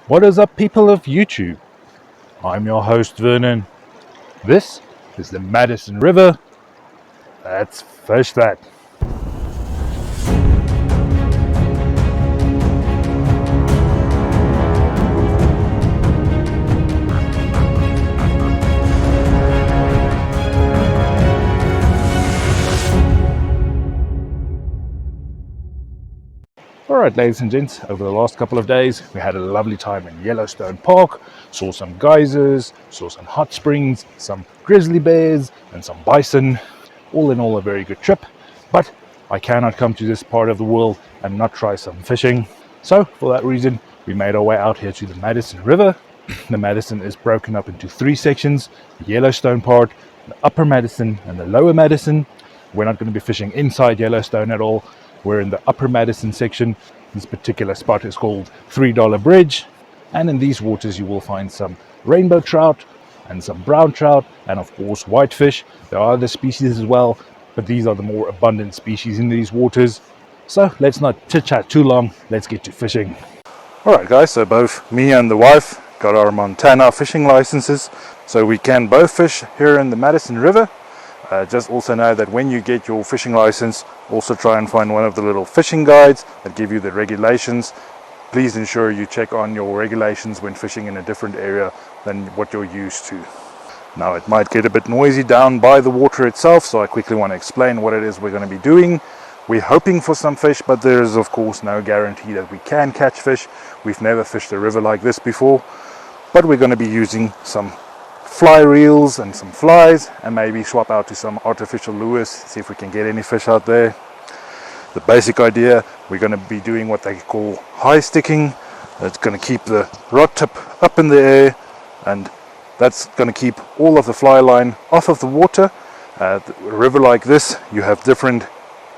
What is up, people of YouTube? I'm your host Vernon. This is the Madison River. Let's fish that. Alright, ladies and gents, over the last couple of days we had a lovely time in Yellowstone Park, saw some geysers, saw some hot springs, some grizzly bears and some bison. All in all, a very good trip, but I cannot come to this part of the world and not try some fishing. So for that reason we made our way out here to the Madison River. The Madison is broken up into three sections: the Yellowstone part, the Upper Madison and the Lower Madison. We're not going to be fishing inside Yellowstone at all. We're in the Upper Madison section. This particular spot is called $3 Bridge, and in these waters you will find some rainbow trout and some brown trout and of course whitefish. There are other species as well, but these are the more abundant species in these waters. So let's not chit chat too long, let's get to fishing. Alright guys, so both me and the wife got our Montana fishing licenses, so we can both fish here in the Madison River. Just also know that when you get your fishing license, also try and find one of the little fishing guides that give you the regulations. Please ensure you check on your regulations when fishing in a different area than what you're used to. Now it might get a bit noisy down by the water itself, so I quickly want to explain what it is we're going to be doing. We're hoping for some fish, but there is of course no guarantee that we can catch fish. We've never fished a river like this before, but we're going to be using some fly reels and some flies, and maybe swap out to some artificial lures, see if we can get any fish out there. The basic idea, we're going to be doing what they call high sticking. It's going to keep the rod tip up in the air, and that's going to keep all of the fly line off of the water. A river like this, you have different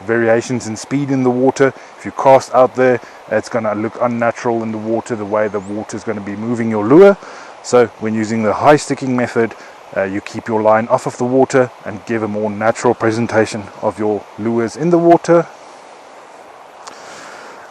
variations in speed in the water. If you cast out there, it's going to look unnatural in the water, the way the water is going to be moving your lure. So when using the high sticking method, you keep your line off of the water and give a more natural presentation of your lures in the water.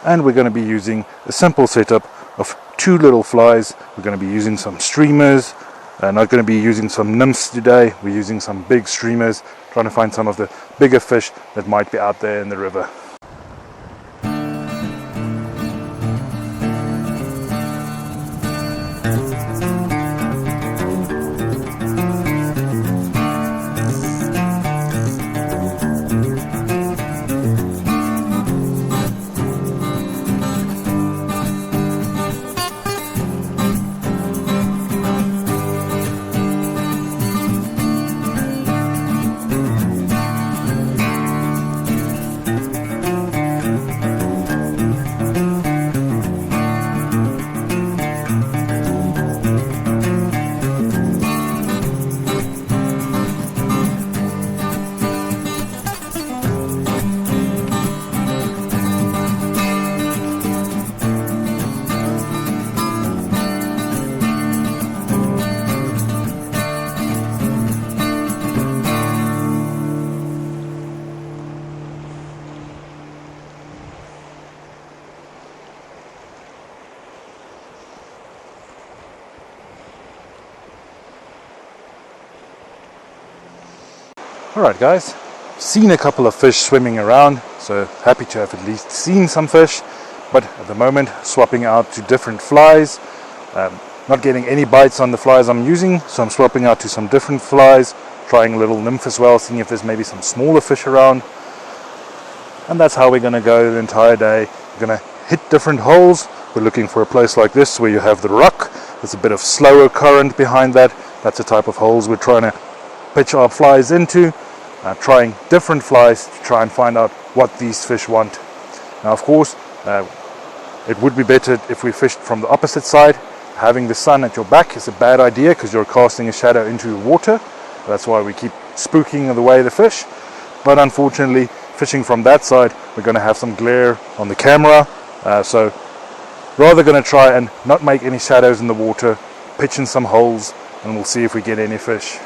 And we're going to be using a simple setup of two little flies. We're going to be using some streamers, not going to be using some nymphs today. We're using some big streamers, trying to find some of the bigger fish that might be out there in the river. Alright guys, seen a couple of fish swimming around, so happy to have at least seen some fish, but at the moment swapping out to different flies. Not getting any bites on the flies I'm using, so I'm swapping out to some different flies, trying a little nymph as well, seeing if there's maybe some smaller fish around. And that's how we're going to go the entire day. We're going to hit different holes. We're looking for a place like this where you have the rock. There's a bit of slower current behind that. That's the type of holes we're trying to pitch our flies into. Trying different flies to try and find out what these fish want. Now of course it would be better if we fished from the opposite side. Having the sun at your back is a bad idea because you're casting a shadow into the water. That's why we keep spooking away the fish, but unfortunately fishing from that side we're going to have some glare on the camera, so rather going to try and not make any shadows in the water, pitch in some holes, and we'll see if we get any fish.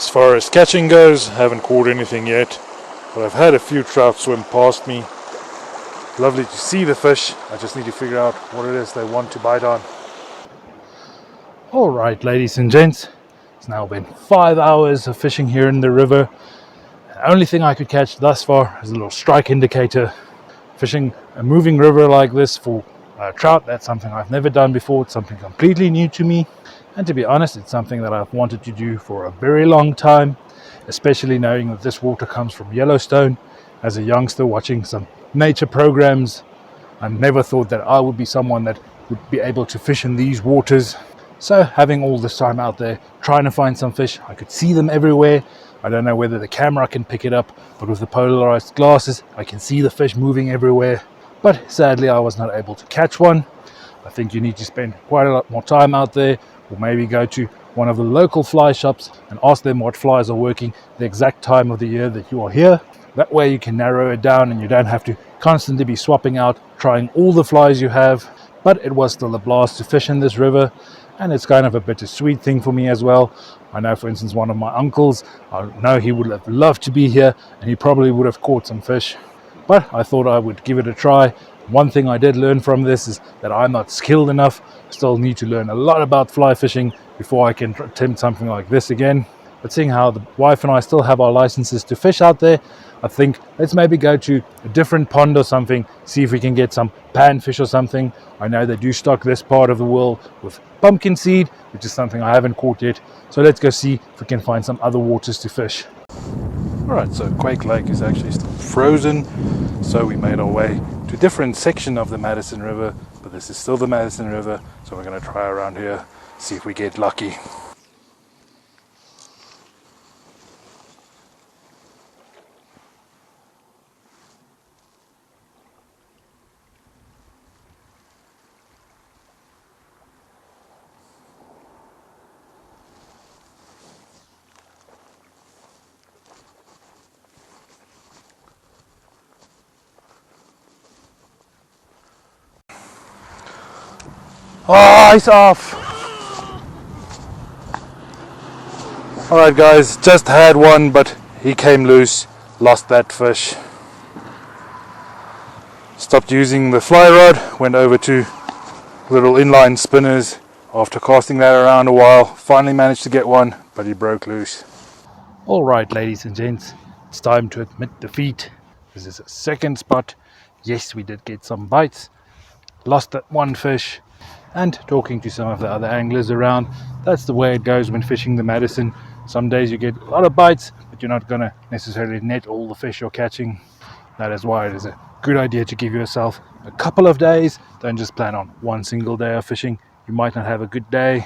As far as catching goes, I haven't caught anything yet, but I've had a few trout swim past me. Lovely to see the fish. I just need to figure out what it is they want to bite on. Alright, ladies and gents, it's now been 5 hours of fishing here in the river. The only thing I could catch thus far is a little strike indicator. Fishing a moving river like this for trout, that's something I've never done before. It's something completely new to me, and to be honest, it's something that I've wanted to do for a very long time, especially knowing that this water comes from Yellowstone. As a youngster watching some nature programs, I never thought that I would be someone that would be able to fish in these waters. So having all this time out there trying to find some fish, I could see them everywhere. I don't know whether the camera can pick it up, but with the polarized glasses I can see the fish moving everywhere. But sadly I was not able to catch one. I think you need to spend quite a lot more time out there, or maybe go to one of the local fly shops and ask them what flies are working the exact time of the year that you are here. That way you can narrow it down and you don't have to constantly be swapping out, trying all the flies you have. But it was still a blast to fish in this river, and it's kind of a bittersweet thing for me as well. I know, for instance, one of my uncles, I know he would have loved to be here and he probably would have caught some fish. But I thought I would give it a try. One thing I did learn from this is that I'm not skilled enough. Still need to learn a lot about fly fishing before I can attempt something like this again. But seeing how the wife and I still have our licenses to fish out there, I think let's maybe go to a different pond or something, see if we can get some panfish or something. I know they do stock this part of the world with pumpkin seed, which is something I haven't caught yet. So let's go see if we can find some other waters to fish. Alright, so Quake Lake is actually still frozen, so we made our way to a different section of the Madison River, but this is still the Madison River, so we're going to try around here, see if we get lucky. Oh, he's off! Alright guys, just had one, but he came loose, lost that fish. Stopped using the fly rod, went over to little inline spinners. After casting that around a while, finally managed to get one, but he broke loose. Alright ladies and gents, it's time to admit defeat. This is a second spot. Yes, we did get some bites, lost that one fish. And talking to some of the other anglers around, that's the way it goes when fishing the Madison. Some days you get a lot of bites, but you're not going to necessarily net all the fish you're catching. That is why it is a good idea to give yourself a couple of days. Don't just plan on one single day of fishing. You might not have a good day.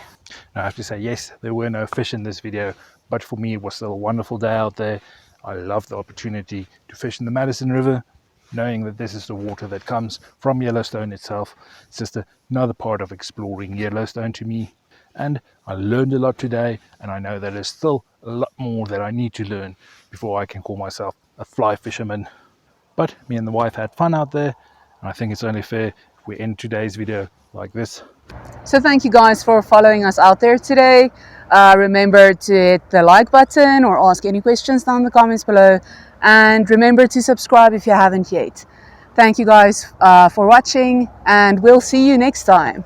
Now I have to say, yes, there were no fish in this video, but for me it was still a wonderful day out there. I love the opportunity to fish in the Madison River, knowing that this is the water that comes from Yellowstone itself. It's just another part of exploring Yellowstone to me. And I learned a lot today, and I know that there's still a lot more that I need to learn before I can call myself a fly fisherman. But me and the wife had fun out there, and I think it's only fair we end today's video like this. So thank you guys for following us out there today. Remember to hit the like button or ask any questions down in the comments below. And remember to subscribe if you haven't yet. Thank you guys for watching, and we'll see you next time.